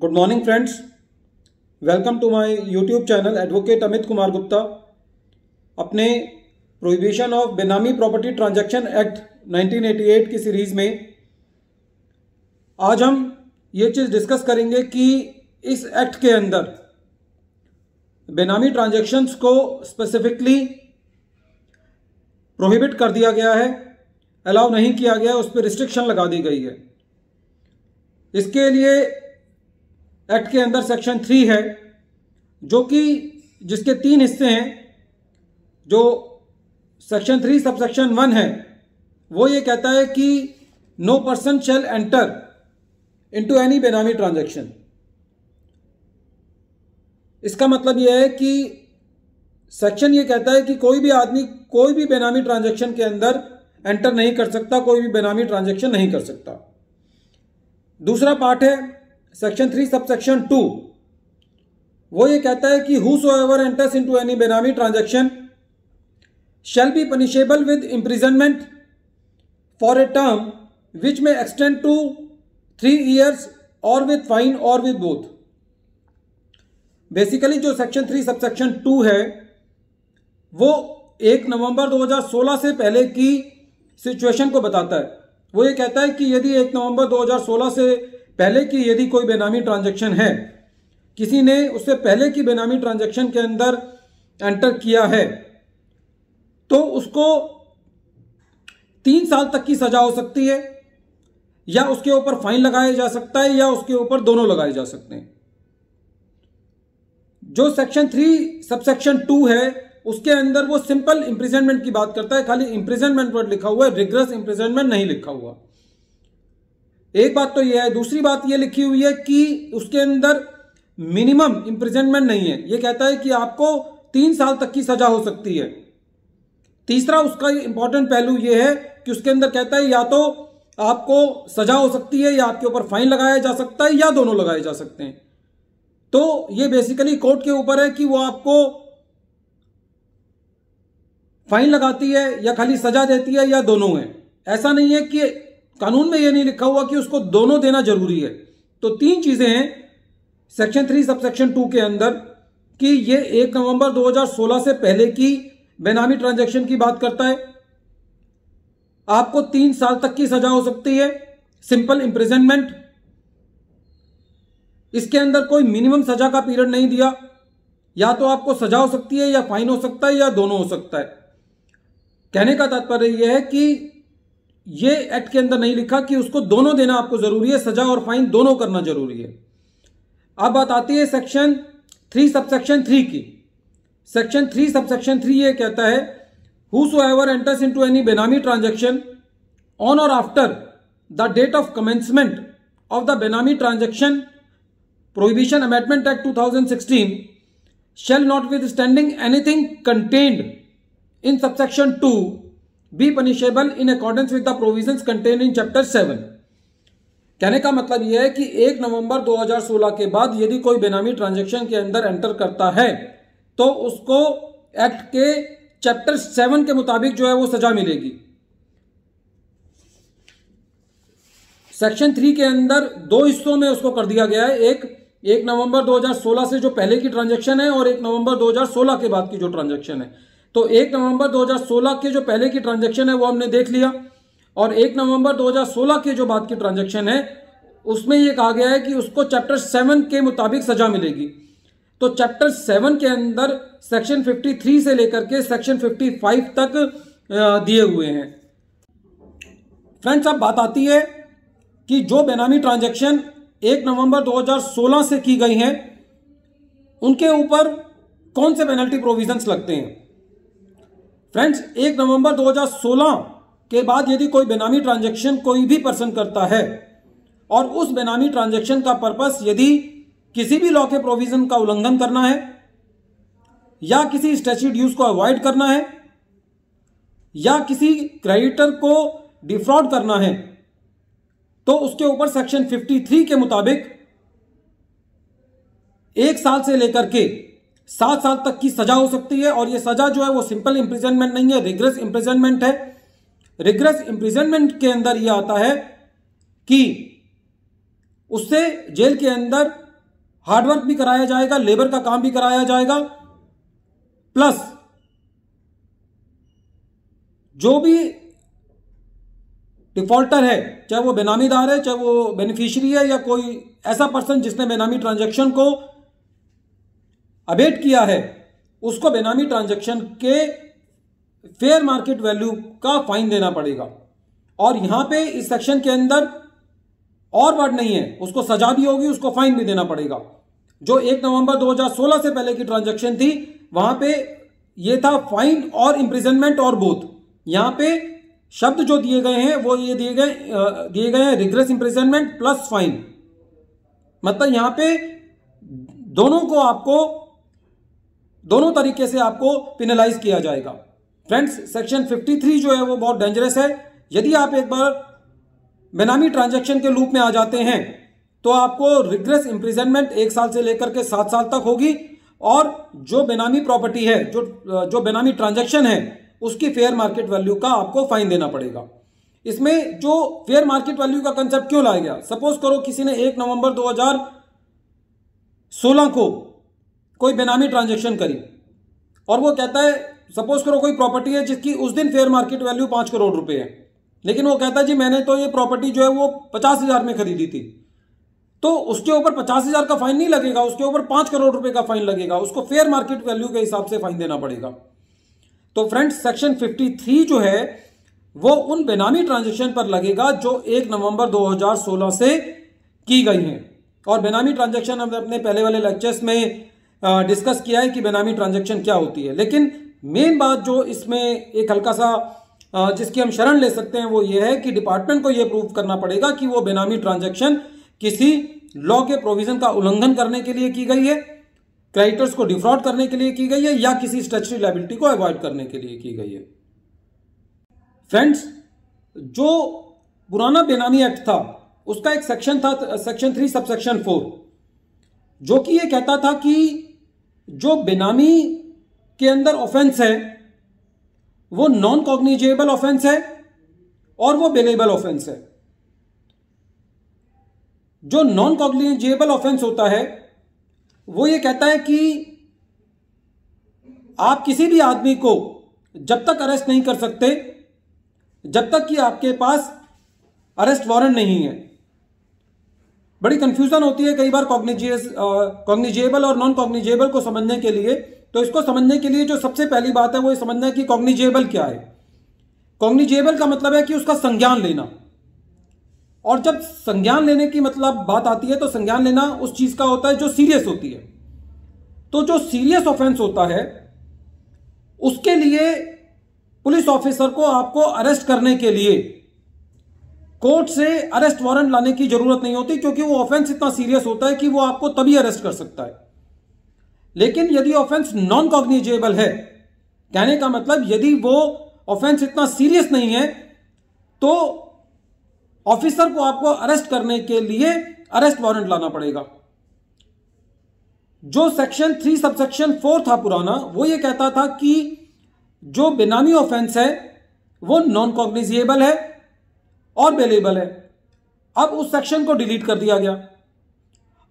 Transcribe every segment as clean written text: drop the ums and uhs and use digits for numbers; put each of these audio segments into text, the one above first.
Good morning friends, welcome to my YouTube channel advocate Amit Kumar Gupta. अपने prohibition of benami property transaction act 1988 की series में आज हम ये चीज़ डिस्कस करेंगे कि इस एक्ट के अंदर बेनामी ट्रांजैक्शंस को स्पेसिफिकली प्रोहिबिट कर दिया गया है, अलाउ नहीं किया गया, उस पर रिस्ट्रिक्शन लगा दी गई है। इसके लिए एक्ट के अंदर सेक्शन 3 है जो कि जिसके 3 हिस्से हैं। जो सेक्शन 3 सबसेक्शन 1 है वो ये कहता है कि no person shall enter into any benami transaction. इसका मतलब यह है कि सेक्शन ये कहता है कि कोई भी आदमी कोई भी बेनामी ट्रांजैक्शन के अंदर एंटर नहीं कर सकता, कोई भी बेनामी ट्रांजैक्शन नहीं कर सकता। दूसरा पार्ट है सेक्शन 3 सबसेक्शन 2, वो ये कहता है कि whosoever enters into any benami transaction shall be punishable with imprisonment for a term which may extend to 3 years or with fine or with both। Basically जो सेक्शन 3 सबसेक्शन 2 है वो 1 नवंबर 2016 से पहले की सिचुएशन को बताता है। वो ये कहता है कि यदि 1 नवंबर 2016 से पहले की यदि कोई बेनामी ट्रांजैक्शन है, किसी ने उससे पहले की बेनामी ट्रांजैक्शन के अंदर एंटर किया है, तो उसको 3 साल तक की सजा हो सकती है, या उसके ऊपर फाइन लगाया जा सकता है, या उसके ऊपर दोनों लगाए जा सकते हैं। जो सेक्शन 3 सबसेक्शन 2 है उसके अंदर वो सिंपल इंप्रिजनमेंट की बात करता है, खाली इंप्रिजनमेंट वर्ड लिखा हुआ है, रिग्रेस इंप्रिजनमेंट नहीं लिखा हुआ। एक बात तो यह है। दूसरी बात यह लिखी हुई है कि उसके अंदर मिनिमम इंप्रिजनमेंट नहीं है, यह कहता है कि आपको 3 साल तक की सजा हो सकती है। तीसरा उसका इंपॉर्टेंट पहलू यह है कि उसके अंदर कहता है या तो आपको सजा हो सकती है, या आपके ऊपर फाइन लगाया जा सकता है, या दोनों लगाए जा सकते हैं। तो यह बेसिकली कोर्ट के ऊपर है कि वो आपको फाइन लगाती है या खाली सजा देती है या दोनों है। ऐसा नहीं है कि कानून में यह नहीं लिखा हुआ कि उसको दोनों देना जरूरी है। तो 3 चीजें हैं सेक्शन 3 सबसेक्शन 2 के अंदर कि ये 1 नवंबर 2016 से पहले की बेनामी ट्रांजैक्शन की बात करता है, आपको 3 साल तक की सजा हो सकती है, सिंपल इंप्रिजनमेंट। इसके अंदर कोई मिनिमम सजा का पीरियड नहीं दिया, या तो आपको सजा हो सकती है, या फाइन हो सकता है, या दोनों हो सकता है। कहने का तात्पर्य यह है कि ये एक्ट के अंदर नहीं लिखा कि उसको दोनों देना आपको जरूरी है, सजा और फाइन दोनों करना जरूरी है। अब बात आती है सेक्शन 3 सबसेक्शन 3 की। सेक्शन 3 सबसेक्शन 3 ये कहता है whosoever enters into any benami transaction on or after the date of commencement of the benami transaction prohibition amendment act 2016 shall notwithstanding anything contained in subsection 2 be punishable in accordance with the provisions contained in chapter 7। कहने का मतलब यह है कि 1 नवंबर 2016 के बाद यदि कोई बेनामी ट्रांजैक्शन के अंदर एंटर करता है तो उसको एक्ट के चैप्टर 7 के मुताबिक जो है वो सजा मिलेगी। सेक्शन 3 के अंदर 2 हिस्सों में उसको कर दिया गया है। एक 1 नवंबर 2016 से जो पहले की ट्रांजैक्शन है, और 1 नवंबर 2016 के बाद की जो ट्रांजैक्शन है। तो 1 नवंबर 2016 के जो पहले की ट्रांजैक्शन है वो हमने देख लिया, और 1 नवंबर 2016 के जो बाद की ट्रांजैक्शन है उसमें ये कहा गया है कि उसको चैप्टर 7 के मुताबिक सजा मिलेगी। तो चैप्टर 7 के अंदर सेक्शन 53 से लेकर के सेक्शन 55 तक दिए हुए हैं। फ्रेंड्स, अब बात आती है कि जो बेनामी ट्रांजैक्शन 1 नवंबर 2016 से की गई हैं उनके ऊपर कौन से पेनल्टी प्रोविजंस लगते हैं। फ्रेंड्स, 1 नवंबर 2016 के बाद यदि कोई बेनामी ट्रांजैक्शन कोई भी पर्सन करता है, और उस बेनामी ट्रांजैक्शन का पर्पस यदि किसी भी लॉ के प्रोविजन का उल्लंघन करना है, या किसी स्टैट्यूट ड्यूज को अवॉइड करना है, या किसी क्रेडिटर को डिफ्रॉड करना है, तो उसके ऊपर सेक्शन 53 के मुताबिक 1 साल से लेकर के 7 साल तक की सजा हो सकती है। और यह सजा जो है वो सिंपल इंप्रिजनमेंट नहीं है, रिग्रेस इंप्रिजनमेंट है। रिग्रेस इंप्रिजनमेंट के अंदर यह आता है कि उससे जेल के अंदर हार्डवर्क भी कराया जाएगा, लेबर का काम भी कराया जाएगा, प्लस जो भी डिफॉल्टर है, चाहे वो बेनामीदार है, चाहे वो बेनिफिशियरी है, या कोई ऐसा पर्सन जिसने बेनामी ट्रांजैक्शन को अबेट किया है, उसको बेनामी ट्रांजैक्शन के फेयर मार्केट वैल्यू का फाइन देना पड़ेगा। और यहां पे इस सेक्शन के अंदर और वर्ड नहीं है, उसको सजा भी होगी, उसको फाइन भी देना पड़ेगा। जो 1 नवंबर 2016 से पहले की ट्रांजैक्शन थी, वहां पे ये था फाइन और इंप्रिजनमेंट और बोथ। यहां पे शब्द जो दिए गए हैं वो ये दिए गए हैं रिग्रेस इंप्रिजनमेंट प्लस फाइन। मतलब यहां पे दोनों को आपको दोनों तरीके से आपको पिनलाइज किया जाएगा। फ्रेंड्स, सेक्शन 53 जो है वो बहुत डेंजरस है। यदि आप एक बार बेनामी ट्रांजैक्शन के लूप में आ जाते हैं तो आपको रिग्रेस इंप्रिजनमेंट 1 साल से लेकर के 7 साल तक होगी, और जो बेनामी प्रॉपर्टी है, जो बेनामी ट्रांजैक्शन है, उसकी फेयर मार्केट वैल्यू का आपको फाइन देना पड़ेगा। इसमें जो फेयर मार्केट वैल्यू का कंसेप्ट क्यों लाया गया, सपोज करो किसी ने 1 नवंबर 2016 को कोई बेनामी ट्रांजैक्शन करी, और वो कहता है, सपोज करो कोई प्रॉपर्टी है जिसकी उस दिन फेयर मार्केट वैल्यू 5 करोड़ रुपए है, लेकिन वो कहता है जी मैंने तो ये प्रॉपर्टी जो है वो 50,000 में खरीदी थी, तो उसके ऊपर 50,000 का फाइन नहीं लगेगा, उसके ऊपर 5 करोड़ रुपए का फाइन लगेगा, उसको फेयर मार्केट वैल्यू के हिसाब से फाइन देना पड़ेगा। तो फ्रेंड्स, सेक्शन 53 जो है वो उन बेनामी ट्रांजैक्शन पर लगेगा जो 1 नवंबर 2016 से की गई हैं। और बेनामी ट्रांजैक्शन हमने अपने पहले वाले लेक्चर्स में डिस्कस किया है कि बेनामी ट्रांजैक्शन क्या होती है, लेकिन मेन बात जो इसमें एक हल्का सा जिसकी हम शरण ले सकते हैं वो ये है कि डिपार्टमेंट को ये प्रूव करना पड़ेगा कि वो बेनामी ट्रांजैक्शन किसी लॉ के प्रोविजन का उल्लंघन करने के लिए की गई है, क्रेडिटर्स को डिफ्रॉड करने के लिए की गई है, या किसी स्टैट्यूटरी लायबिलिटी को अवॉइड करने के लिए की गई है। फ्रेंड्स, जो पुराना बेनामी एक्ट था उसका एक सेक्शन था, सेक्शन 3 सबसेक्शन 4, जो कि ये कहता था कि जो बेनामी के अंदर ऑफेंस है वो नॉन कॉग्निजेबल ऑफेंस है और वो बेलेबल ऑफेंस है। जो नॉन कॉग्निजेबल ऑफेंस होता है वो ये कहता है कि आप किसी भी आदमी को जब तक अरेस्ट नहीं कर सकते जब तक कि आपके पास अरेस्ट वारंट नहीं है। बड़ी कंफ्यूजन होती है कई बार कॉग्निजेबल और नॉन कॉग्निजेबल को समझने के लिए। तो इसको समझने के लिए जो सबसे पहली बात है वो ये समझना है कि कॉग्निजेबल क्या है। कॉग्निजेबल का मतलब है कि उसका संज्ञान लेना, और जब संज्ञान लेने की मतलब बात आती है तो संज्ञान लेना उस चीज का होता है जो सीरियस होती है। तो जो सीरियस ऑफेंस होता है उसके लिए पुलिस ऑफिसर को आपको अरेस्ट करने के लिए कोर्ट से अरेस्ट वारंट लाने की जरूरत नहीं होती, क्योंकि वो ऑफेंस इतना सीरियस होता है कि वो आपको तभी अरेस्ट कर सकता है। लेकिन यदि ऑफेंस नॉन कॉग्निजेबल है, कहने का मतलब यदि वो ऑफेंस इतना सीरियस नहीं है तो ऑफिसर को आपको अरेस्ट करने के लिए अरेस्ट वारंट लाना पड़ेगा। जो सेक्शन 3 सबसेक्शन 4 था पुराना, वो ये कहता था कि जो बेनामी ऑफेंस है वो नॉन कॉग्निजेबल है और बेलेबल है। अब उस सेक्शन को डिलीट कर दिया गया,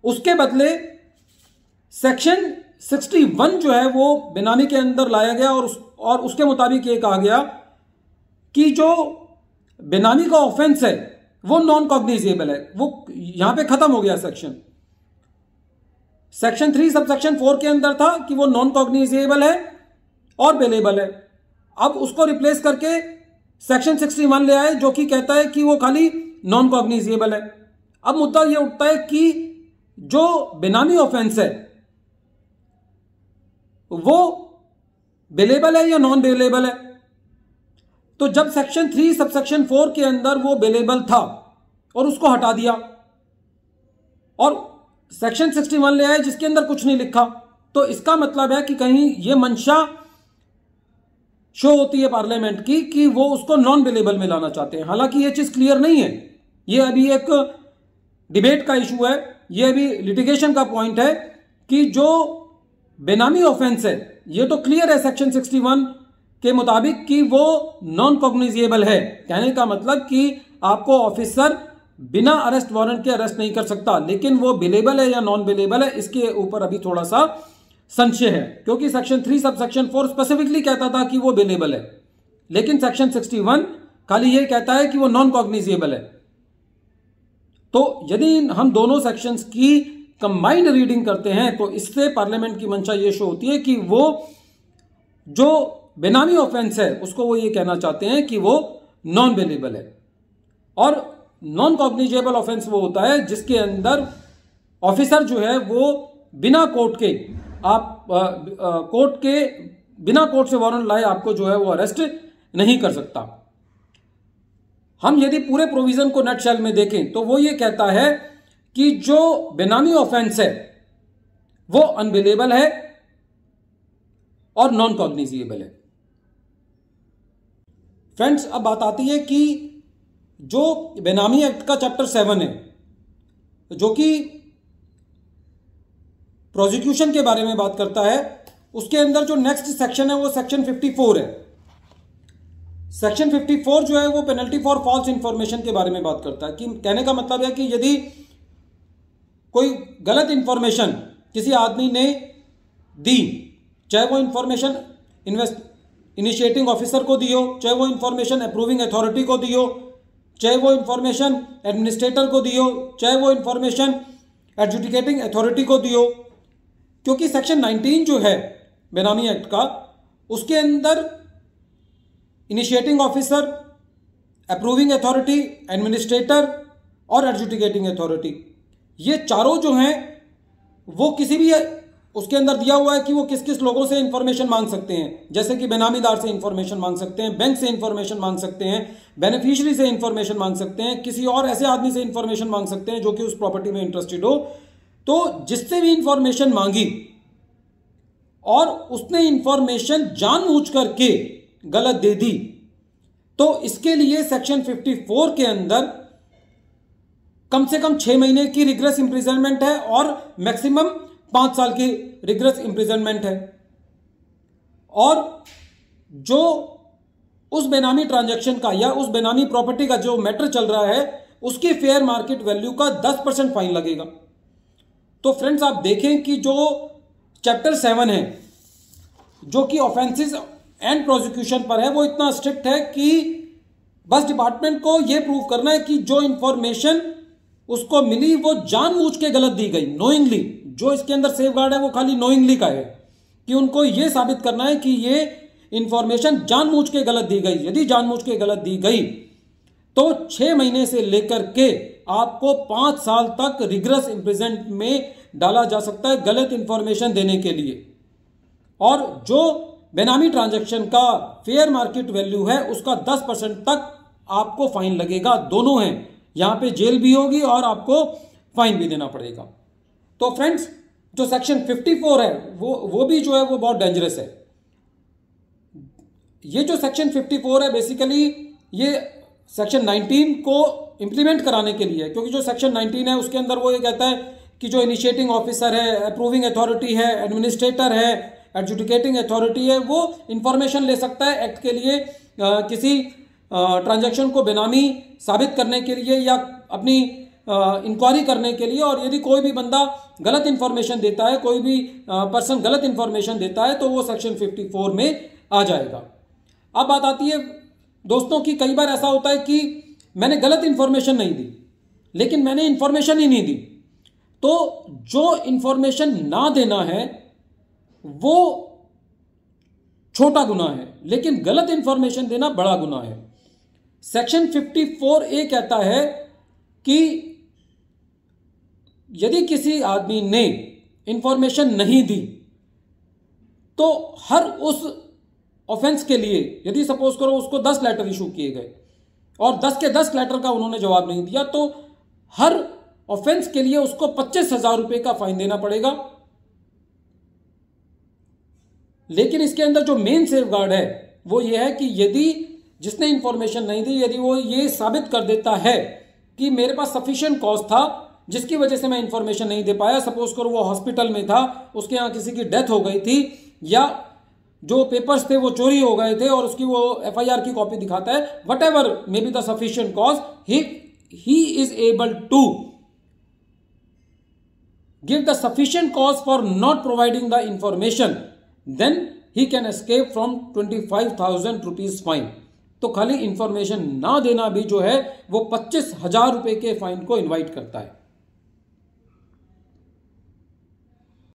उसके बदले सेक्शन 61 जो है वो बेनामी के अंदर लाया गया, और उसके मुताबिक ये कहा गया कि जो बेनामी का ऑफेंस है वो नॉन कॉग्निजेबल है। वो यहां पे खत्म हो गया सेक्शन। सेक्शन 3 सबसेक्शन 4 के अंदर था कि वो नॉन कॉग्निजेबल है और बेलेबल है। अब उसको रिप्लेस करके सेक्शन 61 ले आए जो कि कहता है कि वो खाली नॉन कॉग्निजेबल है। अब मुद्दा ये उठता है कि जो बेनामी ऑफेंस है वो बेलेबल है या नॉन बेलेबल है। तो जब सेक्शन 3 सबसेक्शन 4 के अंदर वो बेलेबल था और उसको हटा दिया और सेक्शन 61 ले आए जिसके अंदर कुछ नहीं लिखा, तो इसका मतलब है कि कहीं ये मंशा शो होती है पार्लियामेंट की कि वो उसको नॉन बेलेबल में लाना चाहते हैं। हालांकि ये चीज क्लियर नहीं है, ये अभी एक डिबेट का इशू है, ये अभी लिटिगेशन का पॉइंट है कि जो बेनामी ऑफेंस है ये तो क्लियर है सेक्शन 61 के मुताबिक कि वो नॉन कॉग्निजेबल है। कहने का मतलब कि आपको ऑफिसर बिना अरेस्ट वारंट के अरेस्ट नहीं कर सकता, लेकिन वो बिलेबल है या नॉन बिलेबल है इसके ऊपर अभी थोड़ा सा संशय है, क्योंकि सेक्शन 3 सब सेक्शन 4 स्पेसिफिकली कहता था कि वो बिलेबल है, लेकिन सेक्शन 61 खाली ये कहता है कि वो नॉन कॉग्निजेबल है। तो यदि हम दोनों सेक्शंस की कंबाइंड रीडिंग करते हैं तो इससे पार्लियामेंट की मंशा ये शो होती है कि वो जो बेनामी ऑफेंस है उसको वो ये कहना चाहते हैं कि वो नॉन बेलेबल है। और नॉन कॉग्निजेबल ऑफेंस वो होता है जिसके अंदर ऑफिसर जो है वो बिना कोर्ट के बिना कोर्ट से वारंट लाए आपको जो है वो अरेस्ट नहीं कर सकता। हम यदि पूरे प्रोविजन को नटशेल में देखें तो वो ये कहता है कि जो बेनामी ऑफेंस है वो अनबिलेबल है और नॉन कॉग्निजेबल है। फ्रेंड्स, अब बात आती है कि जो बेनामी एक्ट का चैप्टर 7 है जो कि प्रोसिक्यूशन के बारे में बात करता है, उसके अंदर जो नेक्स्ट सेक्शन है वो सेक्शन 54 है। सेक्शन 54 जो है वो पेनल्टी फॉर फॉल्स इंफॉर्मेशन के बारे में बात करता है। कि कहने का मतलब है कि यदि कोई गलत इंफॉर्मेशन किसी आदमी ने दी, चाहे वो इंफॉर्मेशन इनिशिएटिंग ऑफिसर को दी हो, चाहे वो इंफॉर्मेशन अप्रूविंग अथॉरिटी को दी हो, चाहे वो इंफॉर्मेशन एडमिनिस्ट्रेटर को दी हो, चाहे वो इंफॉर्मेशन एडजुडिकेटिंग अथॉरिटी को दी हो, क्योंकि सेक्शन 19 जो है बेनामी एक्ट का उसके अंदर initiating officer, approving authority, administrator और एडजुडिकेटिंग अथॉरिटी, ये चारों जो हैं वो किसी भी उसके अंदर दिया हुआ है कि वो किस किस लोगों से इंफॉर्मेशन मांग सकते हैं। जैसे कि बेनामीदार से इंफॉर्मेशन मांग सकते हैं, बैंक से इंफॉर्मेशन मांग सकते हैं, बेनिफिशियरी से इंफॉर्मेशन मांग सकते हैं, किसी और ऐसे आदमी से इंफॉर्मेशन मांग सकते हैं जो कि उस प्रॉपर्टी में इंटरेस्टेड हो। तो जिससे भी इंफॉर्मेशन मांगी और उसने इंफॉर्मेशन जानबूझ करके गलत दे दी, तो इसके लिए सेक्शन 54 के अंदर कम से कम 6 महीने की रिग्रेस इंप्रिजनमेंट है और मैक्सिमम 5 साल की रिग्रेस इंप्रिजनमेंट है। और जो उस बेनामी ट्रांजैक्शन का या उस बेनामी प्रॉपर्टी का जो मैटर चल रहा है उसकी फेयर मार्केट वैल्यू का 10% फाइन लगेगा। तो फ्रेंड्स, आप देखें कि जो चैप्टर 7 है जो कि ऑफेंसेस एंड प्रोसिक्यूशन पर है वो इतना स्ट्रिक्ट है कि बस डिपार्टमेंट को यह प्रूव करना है कि जो इंफॉर्मेशन उसको मिली वो जानबूझ के गलत दी गई, नोइंगली। जो इसके अंदर सेफगार्ड है वो खाली नोइंगली का है कि उनको ये साबित करना है कि ये इंफॉर्मेशन जानबूझ के गलत दी गई। यदि जानबूझ के गलत दी गई तो 6 महीने से लेकर के आपको 5 साल तक रिग्रेस इंप्रिजनमेंट में डाला जा सकता है गलत इंफॉर्मेशन देने के लिए। और जो बेनामी ट्रांजैक्शन का फेयर मार्केट वैल्यू है उसका 10% तक आपको फाइन लगेगा। दोनों हैं, यहां पे जेल भी होगी और आपको फाइन भी देना पड़ेगा। तो फ्रेंड्स, जो सेक्शन 54 है वो भी जो है वो बहुत डेंजरस है। ये जो सेक्शन 54 है बेसिकली ये सेक्शन 19 को इंप्लीमेंट कराने के लिए है, क्योंकि जो सेक्शन 19 है उसके अंदर वो ये कहता है कि जो इनिशिएटिंग ऑफिसर है, अप्रूविंग अथॉरिटी है, एडमिनिस्ट्रेटर है, एडजुडिकेटिंग अथॉरिटी है, वो इंफॉर्मेशन ले सकता है एक्ट के लिए किसी ट्रांजैक्शन को बेनामी साबित करने के लिए या अपनी इंक्वायरी करने के लिए। और यदि कोई भी बंदा गलत इंफॉर्मेशन देता है, कोई भी पर्सन गलत इंफॉर्मेशन देता है तो वो सेक्शन 54 में आ जाएगा। अब बात आती है दोस्तों कि कई बार ऐसा होता है कि मैंने गलत इंफॉर्मेशन नहीं दी, लेकिन मैंने इंफॉर्मेशन ही नहीं दी। तो जो इंफॉर्मेशन ना देना है वो छोटा गुनाह है, लेकिन गलत इंफॉर्मेशन देना बड़ा गुनाह है। सेक्शन 54A कहता है कि यदि किसी आदमी ने इंफॉर्मेशन नहीं दी तो हर उस ऑफेंस के लिए, यदि सपोज करो उसको 10 लेटर इशू किए गए और 10 के 10 लेटर का उन्होंने जवाब नहीं दिया, तो हर ऑफेंस के लिए उसको 25,000 रुपए का फाइन देना पड़ेगा। लेकिन इसके अंदर जो मेन सेफगार्ड है वो ये है कि यदि जिसने इंफॉर्मेशन नहीं दी, यदि वो ये साबित कर देता है कि मेरे पास सफिशिएंट कॉज था जिसकी वजह से मैं इंफॉर्मेशन नहीं दे पाया, सपोज करो वो हॉस्पिटल में था, उसके यहाँ किसी की डेथ हो गई थी या जो पेपर्स थे वो चोरी हो गए थे और उसकी वो FIR की कॉपी दिखाता है, what ever may be the sufficient cause, he he is able to give the sufficient cause for not providing the information, then he can escape from 25,000 rupees fine. तो खाली इंफॉर्मेशन ना देना भी जो है वो 25,000 रुपए के फाइन को इनवाइट करता है.